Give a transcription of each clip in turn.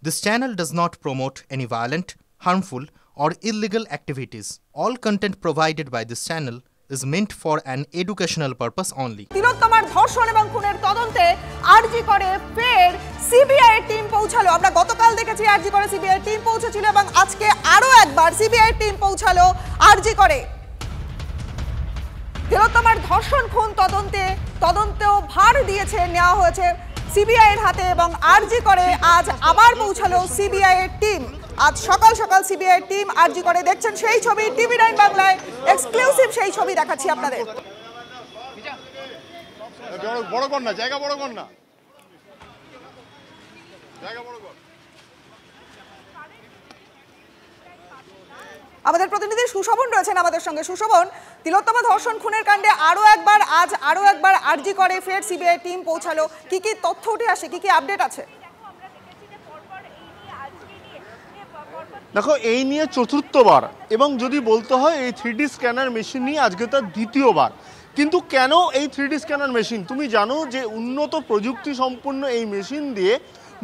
This channel does not promote any violent, harmful, or illegal activities. All content provided by this channel is meant for an educational purpose only. তিলোত্তমার ধর্ষণ এবং খুনের তদন্তে আরজি করে ফের CBI team পৌঁছালো। আমরা গতকাল দেখেছি আরজি করে সিবিআই টিম পৌঁছেছিল এবং আজকে আরো একবার সিবিআই টিম পৌঁছালো আরজি করে। তিলোত্তমার ধর্ষণ খুন তদন্তেও ভার নেওয়া হয়েছে সিবিআই এর হাতে এবং আরজি করে আজ আবার পৌঁছালো সিবিআই এর টিম। আজ সকাল সকাল সিবিআই টিম আরজি করে দেখছেন সেই ছবি টিভি9 বাংলায় এক্সক্লুসিভ সেই ছবি দেখাচ্ছি আপনাদের। বড় কর না, জায়গা বড় কর না, জায়গা বড় কর। আমাদের প্রতিনিধি সুশোভন রয়েছেন আমাদের সঙ্গে। সুশোভন, তিলোত্তমা ধর্ষণ খুনের কাণ্ডে আরো একবার আরজি করে ফের সিবিআই টিম পৌঁছালো, কি কি তথ্য উঠে আসে, কি কি আপডেট আছে? দেখো, এই নিয়ে চতুর্থবার এবং যদি বলতে হয় এই 3D স্ক্যানার মেশিন নিয়ে আজকে তার দ্বিতীয়বার। কিন্তু কেন এই 3D স্ক্যানার মেশিন? তুমি জানো যে উন্নত প্রযুক্তি সম্পন্ন এই মেশিন দিয়ে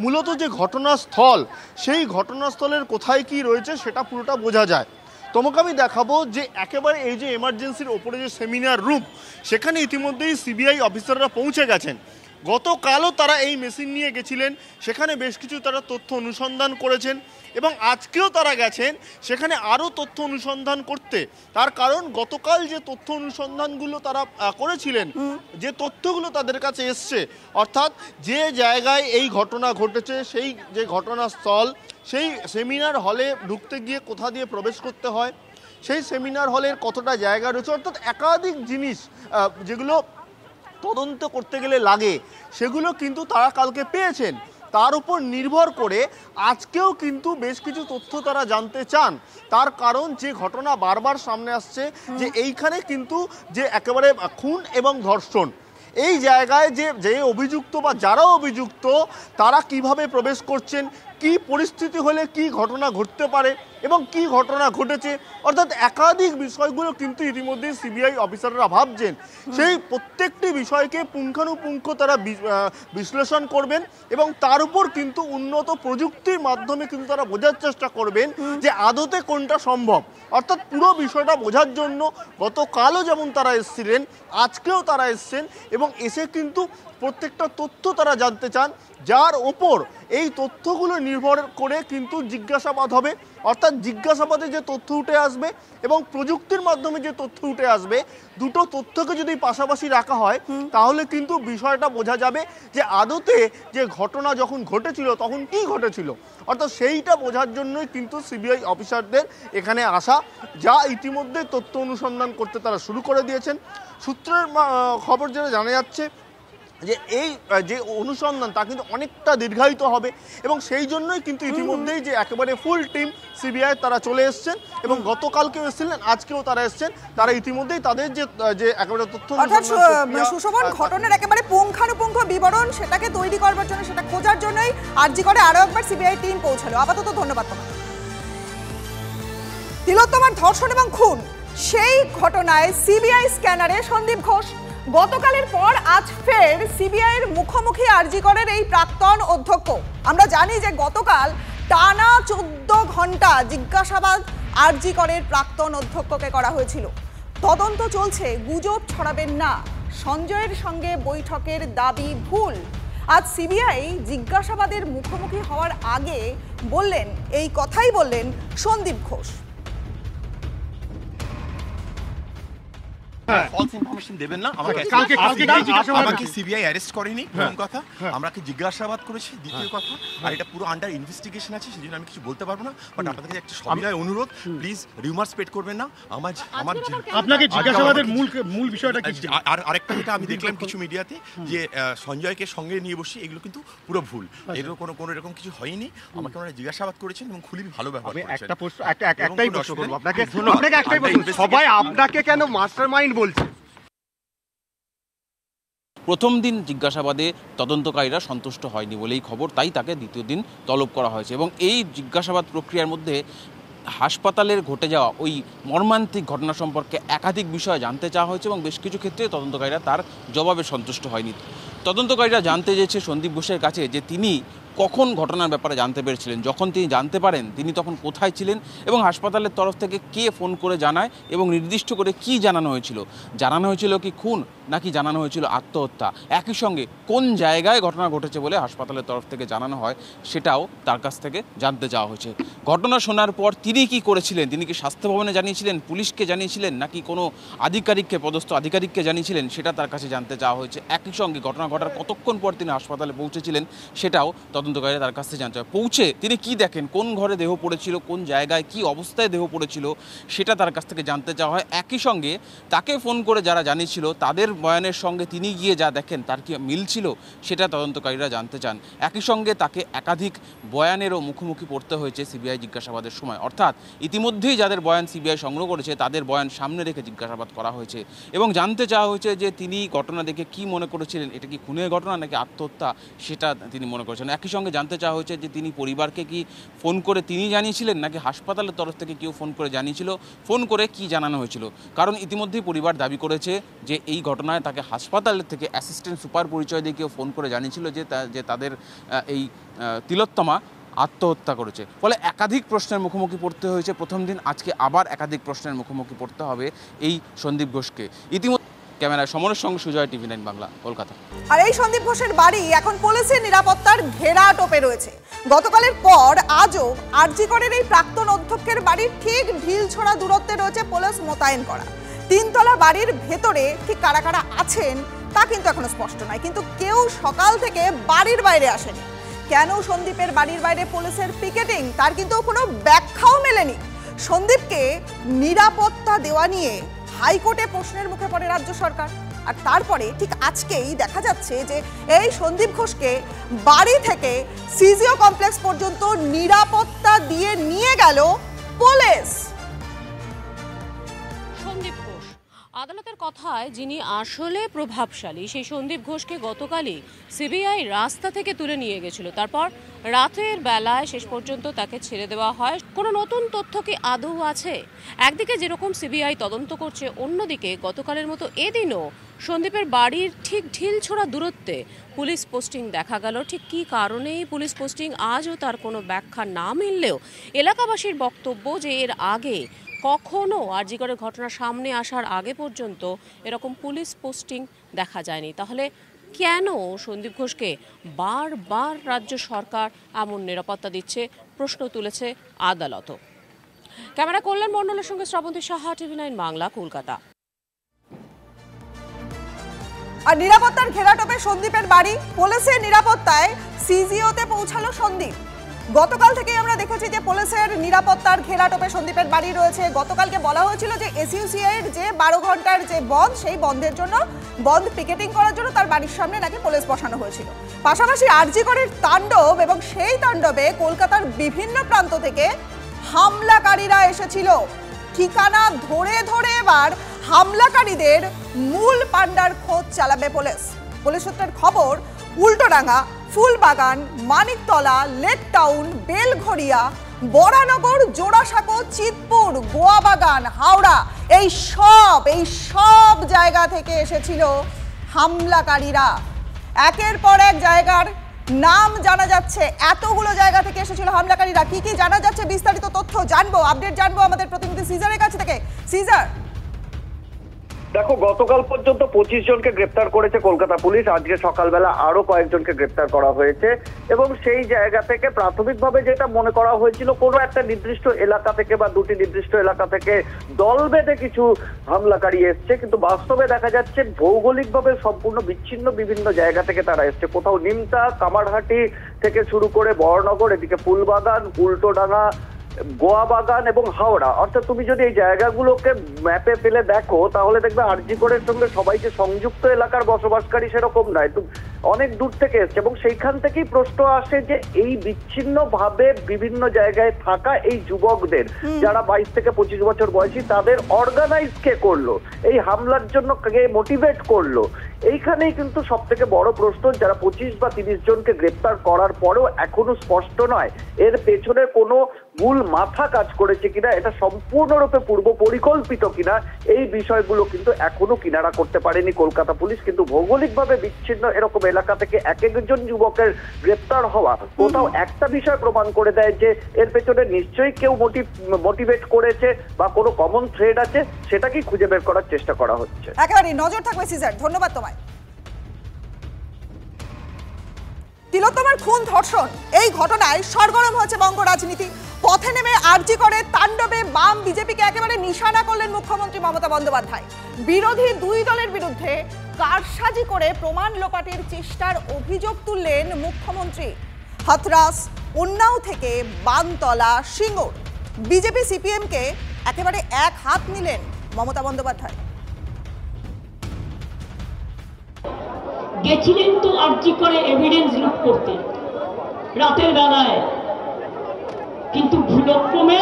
মূলত যে ঘটনাস্থল, সেই ঘটনাস্থলের কোথায় কি রয়েছে সেটা পুরোটা বোঝা যায়। তোমাকে আমি দেখাবো যে একেবারে এই যে এমার্জেন্সির ওপরে যে সেমিনার রুম, সেখানে ইতিমধ্যেই সিবিআই অফিসাররা পৌঁছে গেছেন। গতকালও তারা এই মেশিন নিয়ে গেছিলেন, সেখানে বেশ কিছু তারা তথ্য অনুসন্ধান করেছেন এবং আজকেও তারা গেছেন সেখানে আরও তথ্য অনুসন্ধান করতে। তার কারণ গতকাল যে তথ্য অনুসন্ধানগুলো তারা করেছিলেন, যে তথ্যগুলো তাদের কাছে এসছে, অর্থাৎ যে জায়গায় এই ঘটনা ঘটেছে সেই যে ঘটনাস্থল, সেই সেমিনার হলে ঢুকতে গিয়ে কোথা দিয়ে প্রবেশ করতে হয়, সেই সেমিনার হলের কতটা জায়গা রয়েছে, অর্থাৎ একাধিক জিনিস যেগুলো তদন্ত করতে গেলে লাগে, সেগুলো কিন্তু তারা কালকে পেয়েছেন। তার উপর নির্ভর করে আজকেও কিন্তু বেশ কিছু তথ্য তারা জানতে চান। তার কারণ যে ঘটনা বারবার সামনে আসছে যে এইখানে কিন্তু যে একেবারে খুন এবং ধর্ষণ, এই জায়গায় যে অভিযুক্ত বা যারা অভিযুক্ত তারা কিভাবে প্রবেশ করছেন, কি পরিস্থিতি হলে কি ঘটনা ঘটতে পারে এবং কি ঘটনা ঘটেছে, অর্থাৎ একাধিক বিষয়গুলো কিন্তু ইতিমধ্যে সিবিআই অফিসাররা ভাবছেন। সেই প্রত্যেকটি বিষয়কে পুঙ্খানুপুঙ্খ তারা বিশ্লেষণ করবেন এবং তার উপর কিন্তু উন্নত প্রযুক্তির মাধ্যমে কিন্তু তারা বোঝার চেষ্টা করবেন যে আদতে কোনটা সম্ভব। অর্থাৎ পুরো বিষয়টা বোঝার জন্য গতকালও যেমন তারা এসেছিলেন, আজকেও তারা এসছেন এবং এসে কিন্তু প্রত্যেকটা তথ্য তারা জানতে চান, যার ওপর এই তথ্যগুলো নির্ভর করে কিন্তু জিজ্ঞাসাবাদ হবে। অর্থাৎ জিজ্ঞাসাবাদে যে তথ্য উঠে আসবে এবং প্রযুক্তির মাধ্যমে যে তথ্য উঠে আসবে, দুটো তথ্যকে যদি পাশাপাশি রাখা হয় তাহলে কিন্তু বিষয়টা বোঝা যাবে যে আদতে যে ঘটনা যখন ঘটেছিল তখন কি ঘটেছিল। অর্থাৎ সেইটা বোঝার জন্যই কিন্তু সিবিআই অফিসারদের এখানে আসা, যা ইতিমধ্যে তথ্য অনুসন্ধান করতে তারা শুরু করে দিয়েছেন। সূত্রের খবর যেটা জানা যাচ্ছে যে এই যে অনুসন্ধান তা কিন্তু অনেকটা দীর্ঘায়িত হবে এবং সেই জন্যই কিন্তু ইতিমধ্যেই যে একেবারে ফুল টিম সিবিআই তারা চলে এসছেন এবং গতকালকেও এসেছিলেন, আজকেও তারা এসছেন। তারা ইতিমধ্যেই তাদের যে একেবারে তথ্য সুশোভন, ঘটনার একেবারে পুঙ্খানুপুঙ্খ বিবরণ সেটাকে তৈরি করবার জন্য, সেটা খোঁজার জন্যই আরজি করে আরো একবার সিবিআই টিম পৌঁছালো। আপাতত ধন্যবাদ তোমাকে। তিলোত্তমার ধর্ষণ এবং খুন সেই ঘটনায় সিবিআই স্ক্যানারে সন্দীপ ঘোষ। গতকালের পর আজ ফের সিবিআই এর মুখোমুখি আরজি করের এই প্রাক্তন অধ্যক্ষ। আমরা জানি যে গতকাল টানা 14 ঘন্টা জিজ্ঞাসাবাদ আরজি করের প্রাক্তন অধ্যক্ষকে করা হয়েছিল। তদন্ত চলছে, গুজব ছড়াবেন না, সঞ্জয়ের সঙ্গে বৈঠকের দাবি ভুল। আজ সিবিআই জিজ্ঞাসাবাদের মুখোমুখি হওয়ার আগে এই কথাই বললেন সন্দীপ ঘোষ। ফলস ইনফরমেশন দেবেন না আমাকে। আমাকে সিবিআই অ্যারেস্ট করেনি, প্রথম কথা। আমরা কি জিজ্ঞাসাবাদ করেছি, দ্বিতীয় কথা। আর এটা পুরো আন্ডার ইনভেস্টিগেশন আছে, সেজন্য আমি কিছু বলতে পারবো না। বাট আপনাদের কাছে একটা সবিনয় অনুরোধ, প্লিজ রিউমার স্প্রেড করবেন না। আপনাকে জিজ্ঞাসাবাদের মূল বিষয়টা কি? আর আরেকটা যেটা আমি দেখলাম কিছু মিডিয়াতে যে সঞ্জয়কে সঙ্গে নিয়ে বসি, এগুলো কিন্তু পুরো ভুল। এরকম কোনো এরকম কিছু হয়নি। আমাকে ওনারা জিজ্ঞাসাবাদ করেছেন এবং খুবই ভালো ব্যবহার করেছেন। একটাই প্রশ্ন করব আপনাকে, সবাই আপনাকে কেন মাস্টারমাইন্ড বলছে? প্রথম দিন জিজ্ঞাসাবাদে তদন্তকারীরা সন্তুষ্ট হয়নি বলেই খবর, তাই তাকে দ্বিতীয় দিন তলব করা হয়েছে এবং এই জিজ্ঞাসাবাদ প্রক্রিয়ার মধ্যে হাসপাতালের ঘটে যাওয়া ওই মর্মান্তিক ঘটনা সম্পর্কে একাধিক বিষয় জানতে চাওয়া হয়েছে এবং বেশ কিছু ক্ষেত্রে তদন্তকারীরা তার জবাবে সন্তুষ্ট হয়নি। তদন্তকারীরা জানতে চেয়েছে সন্দীপ ঘোষের কাছে যে তিনি কখন ঘটনার ব্যাপারে জানতে পেরেছিলেন, যখন তিনি জানতে পারেন তিনি তখন কোথায় ছিলেন এবং হাসপাতালের তরফ থেকে কে ফোন করে জানায় এবং নির্দিষ্ট করে কি জানানো হয়েছিল কি খুন নাকি জানানো হয়েছিল আত্মহত্যা, একই সঙ্গে কোন জায়গায় ঘটনা ঘটেছে বলে হাসপাতালের তরফ থেকে জানানো হয় সেটাও তার কাছ থেকে জানতে চাওয়া হয়েছে। ঘটনা শোনার পর তিনি কি করেছিলেন, তিনি কি স্বাস্থ্য ভবনে জানিয়েছিলেন, পুলিশকে জানিয়েছিলেন নাকি কোনো আধিকারিককে, পদস্থ আধিকারিককে জানিয়েছিলেন সেটা তার কাছে জানতে চাওয়া হয়েছে। একই সঙ্গে ঘটনা ঘটার কতক্ষণ পর তিনি হাসপাতালে পৌঁছেছিলেন সেটাও তদন্তকারীরা তার কাছ থেকে জানতে চায়। পৌঁছে তিনি কি দেখেন, কোন ঘরে দেহ পড়েছিল, কোন জায়গায় কি অবস্থায় দেহ পড়েছিল সেটা তার কাছ থেকে জানতে চাওয়া হয়। একই সঙ্গে তাকে ফোন করে যারা জানিয়েছিল তাদের বয়ানের সঙ্গে তিনি গিয়ে যা দেখেন তার কি মিল ছিল সেটা তদন্তকারীরা জানতে চান। একই সঙ্গে তাকে একাধিক বয়ানেরও মুখোমুখি পড়তে হয়েছে সিবিআই জিজ্ঞাসাবাদের সময়, অর্থাৎ ইতিমধ্যেই যাদের বয়ান সিবিআই সংগ্রহ করেছে তাদের বয়ান সামনে রেখে জিজ্ঞাসাবাদ করা হয়েছে এবং জানতে চাওয়া হয়েছে যে তিনি ঘটনা দেখে কি মনে করেছিলেন, এটা কি খুনের ঘটনা নাকি আত্মহত্যা সেটা তিনি মনে করেছেন। একই সঙ্গে জানতে চাওয়া হয়েছে যে তিনি পরিবারকে কি ফোন করে তিনি জানিয়েছিলেন নাকি হাসপাতালের তরফ থেকে কেউ ফোন করে জানিয়েছিল, ফোন করে কি জানানো হয়েছিল। কারণ ইতিমধ্যেই পরিবার দাবি করেছে যে এই ঘটনায় তাকে হাসপাতালের থেকে অ্যাসিস্ট্যান্ট সুপার পরিচয় দিয়ে কেউ ফোন করে জানিয়েছিল যে তাদের এই তিলোত্তমা আত্মহত্যা করেছে। ফলে একাধিক প্রশ্নের মুখোমুখি পড়তে হয়েছে প্রথম দিন, আজকে আবার একাধিক প্রশ্নের মুখোমুখি পড়তে হবে এই সন্দীপ ঘোষকে। ইতিমধ্যে ক্যামেরায় সমরের সঙ্গে সুজয়, টিভি 9 বাংলা, কলকাতা। আর এই সন্দীপ ঘোষের বাড়ি এখন পুলিশের নিরাপত্তার ঘেরাটোপে রয়েছে। গতকালের পর আজও আরজিকরের এই প্রাক্তন অধ্যক্ষের বাড়ির ঠিক ঢিলছোড়া দূরত্বে রয়েছে পুলিশ মোতায়েন করা। তিনতলা বাড়ির ভেতরে ঠিক কারা কারা আছেন তা কিন্তু এখনো স্পষ্ট নয়, কিন্তু কেউ সকাল থেকে বাড়ির বাইরে আসেনি। কেন সন্দীপের বাড়ির বাইরে পুলিশের পিকেটিং তার কিন্তু কোনো ব্যাখ্যাও মেলেনি। সন্দীপকে নিরাপত্তা দেওয়া নিয়ে হাইকোর্টে প্রশ্নের মুখে পড়ে রাজ্য সরকার। আর তারপরে ঠিক আজকেই দেখা যাচ্ছে যে এই সন্দীপ ঘোষকে বাড়ি থেকে সিজিও কমপ্লেক্স পর্যন্ত নিরাপত্তা দিয়ে নিয়ে গেল পুলিশ। সন্দীপ ঘোষ আদালতের কথায় যিনি আসলে প্রভাবশালী সেই সন্দীপ ঘোষকে গতকালই সিবিআই রাস্তা থেকে তুলে নিয়ে গেছিল, তারপর রাতের বেলায় শেষ পর্যন্ত তাকে ছেড়ে দেওয়া হয়। কোনো নতুন তথ্য কি আদৌ আছে? একদিকে যেরকম সিবিআই তদন্ত করছে, অন্যদিকে গতকালের মতো এদিনও সন্দীপের বাড়ির ঠিক ঢিলছোড়া দূরত্বে পুলিশ পোস্টিং দেখা গেল। ঠিক কী কারণেই পুলিশ পোস্টিং আজও তার কোনো ব্যাখ্যা না মিললেও এলাকাবাসীর বক্তব্য যে এর আগে কখনো আরজিকরের ঘটনা সামনে আসার আগে পর্যন্ত এরকম পুলিশ পোস্টিং দেখা যায়নি। তাহলে কেন সন্দীপ ঘোষকে বারবার রাজ্য সরকার এমন নিরাপত্তা দিচ্ছে প্রশ্ন তুলেছে আদালতও। ক্যামেরা কল্যাণ মণ্ডলের সঙ্গে শ্রাবন্তী সাহা, টিভি 9 বাংলা, কলকাতা। আর নিরাপত্তার ঘেরাটোপে সন্দীপের বাড়ি, পুলিশের নিরাপত্তায় সিজিওতে পৌঁছালো সন্দীপ। গতকাল থেকে আমরা দেখেছি যে পুলিশের নিরাপত্তার ঘেরাটোপে সন্দীপের বাড়ি রয়েছে। গতকালকে বলা হয়েছিল যে এসইউসিআইয়ের যে 12 ঘন্টার যে বন্ধ, সেই বন্ধের জন্য বন্ধ পিকেটিং করার জন্য তার বাড়ির সামনে নাকি পুলিশ বসানো হয়েছিল। পাশাপাশি আরজিকরের তাণ্ডব এবং সেই তাণ্ডবে কলকাতার বিভিন্ন প্রান্ত থেকে হামলাকারীরা এসেছিল। ঠিকানা ধরে ধরে এবার হামলাকারীদের মূল পাণ্ডার খোঁজ চালাবে পুলিশ। পুলিশ সূত্রের খবর, উল্টোডাঙ্গা, ফুলবাগান, মানিকতলা, লেক টাউন, বেলঘরিয়া, বরানগর, জোড়াসাঁকো, চিতপুর, গোয়াবাগান, হাওড়া, এই সব জায়গা থেকে এসেছিল হামলাকারীরা। একের পর এক জায়গার নাম জানা যাচ্ছে, এতগুলো জায়গা থেকে এসেছিল হামলাকারীরা। কি কি জানা যাচ্ছে বিস্তারিত তথ্য জানবো, আপডেট জানবো আমাদের প্রতিনিধি সিজারের কাছ থেকে। সিজার, দেখো, গতকাল পর্যন্ত 25 জনকে গ্রেপ্তার করেছে কলকাতা পুলিশ। আজকে সকালবেলা আরো কয়েকজনকে গ্রেপ্তার করা হয়েছে এবং সেই জায়গা থেকে প্রাথমিকভাবে যেটা মনে করা হয়েছিল কোনো একটা নির্দিষ্ট এলাকা থেকে বা দুটি নির্দিষ্ট এলাকা থেকে দল বেঁধে কিছু হামলাকারী এসছে, কিন্তু বাস্তবে দেখা যাচ্ছে ভৌগোলিকভাবে সম্পূর্ণ বিচ্ছিন্ন বিভিন্ন জায়গা থেকে তারা এসছে। কোথাও নিমতা, কামারহাটি থেকে শুরু করে বড়নগর, এদিকে ফুলবাগান, উল্টোডাঙ্গা, গোয়াবাগান এবং হাওড়া। অর্থাৎ তুমি যদি এই জায়গাগুলোকে ম্যাপে ফেলে দেখো তাহলে দেখবে আরজিকরের সঙ্গে সবাই যে সংযুক্ত এলাকার বসবাসকারী সেরকম নয়, অনেক দূর থেকে এসছে। এবং সেইখান থেকেই প্রশ্ন আসে যে এই বিচ্ছিন্ন ভাবে বিভিন্ন জায়গায় থাকা এই যুবকদের, যারা 22 থেকে 25 বছর বয়সী, তাদের অর্গানাইজ কে করলো, এই হামলার জন্য কে মোটিভেট করলো, এইখানেই কিন্তু সব থেকে বড় প্রশ্ন। যারা 25 বা 30 জনকে গ্রেপ্তার করার পরেও এখনো স্পষ্ট নয় এর পেছনে কোনো মূল মাথা কাজ করেছে কিনা, এটা সম্পূর্ণরূপে পূর্ব পরিকল্পিত কিনা, এই বিষয়গুলো কিন্তু এখনো কিনারা করতে পারেনি কলকাতা পুলিশ। কিন্তু ভৌগোলিকভাবে বিচ্ছিন্ন এরকম এলাকা থেকে এক একজন যুবকের গ্রেপ্তার হওয়া কোথাও একটা বিষয় প্রমাণ করে দেয় যে এর পেছনে নিশ্চয়ই কেউ মোটিভেট করেছে বা কোনো কমন থ্রেড আছে, সেটাকেই খুঁজে বের করার চেষ্টা করা হচ্ছে। একেবারে নজর থাকবে সিজার, ধন্যবাদ তোমায়। তিলোত্তমার খুন ধর্ষণ এই ঘটনায় সরগরম হয়েছে বঙ্গ রাজনীতি। পথে নেমে আরজি করে তাণ্ডবে বাম বিজেপিকে একেবারে নিশানা করলেন মুখ্যমন্ত্রী মমতা বন্দ্যোপাধ্যায়। বিরোধী দুই দলের বিরুদ্ধে কারসাজি করে প্রমাণ লোপাটের চেষ্টার অভিযোগ তুললেন মুখ্যমন্ত্রী। হাথরাস, উন্নাও থেকে বানতলা, সিঙ্গুর বিজেপি সিপিএমকে একেবারে এক হাত নিলেন মমতা বন্দ্যোপাধ্যায়। গেছিলেন তো আরজি করে এভিডেন্স লুট করতে রাতের বেলায়, কিন্তু ভুলক্রমে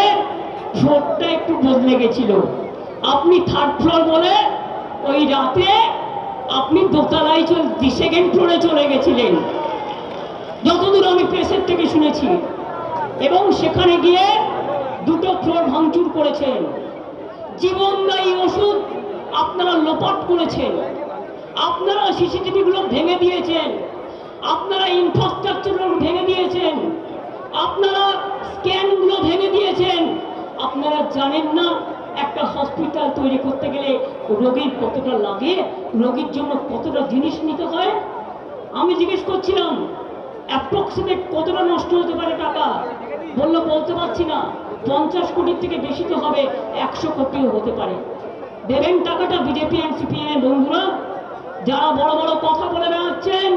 ফ্লোরটা একটু বদলে গেছিল। আপনি থার্ড ফ্লোর বলে ওই রাতে আপনি দোতলায় সেকেন্ড ফ্লোরে চলে গেছিলেন, যতদূর আমি প্রেসের থেকে শুনেছি, এবং সেখানে গিয়ে দুটো ফ্লোর ভাঙচুর করেছেন। জীবনদায়ী ওষুধ আপনারা লোপাট করেছেন, আপনারা সিসিটিভি গুলো ভেঙে দিয়েছেন, আপনারা ইনফ্রাস্ট্রাকচার ভেঙে দিয়েছেন, আপনারা স্ক্যান গুলো ভেঙে দিয়েছেন। আপনারা জানেন না একটা হসপিটাল তৈরি করতে গেলে রোগীর কতটা লাগে, রোগীর জন্য কতটা জিনিস নিতে হয়। আমি জিজ্ঞেস করছিলাম অ্যাপ্রক্সিমেট কতটা নষ্ট হতে পারে টাকা, বললো বলতে পারছি না, 50 কোটির থেকে বেশি তো হবে, 100 কোটিও হতে পারে। দেবেন টাকাটা বিজেপি এন্ড সিপিএম এর বন্ধুরা, যারা বড় বড় কথা বলে বেড়াচ্ছেন,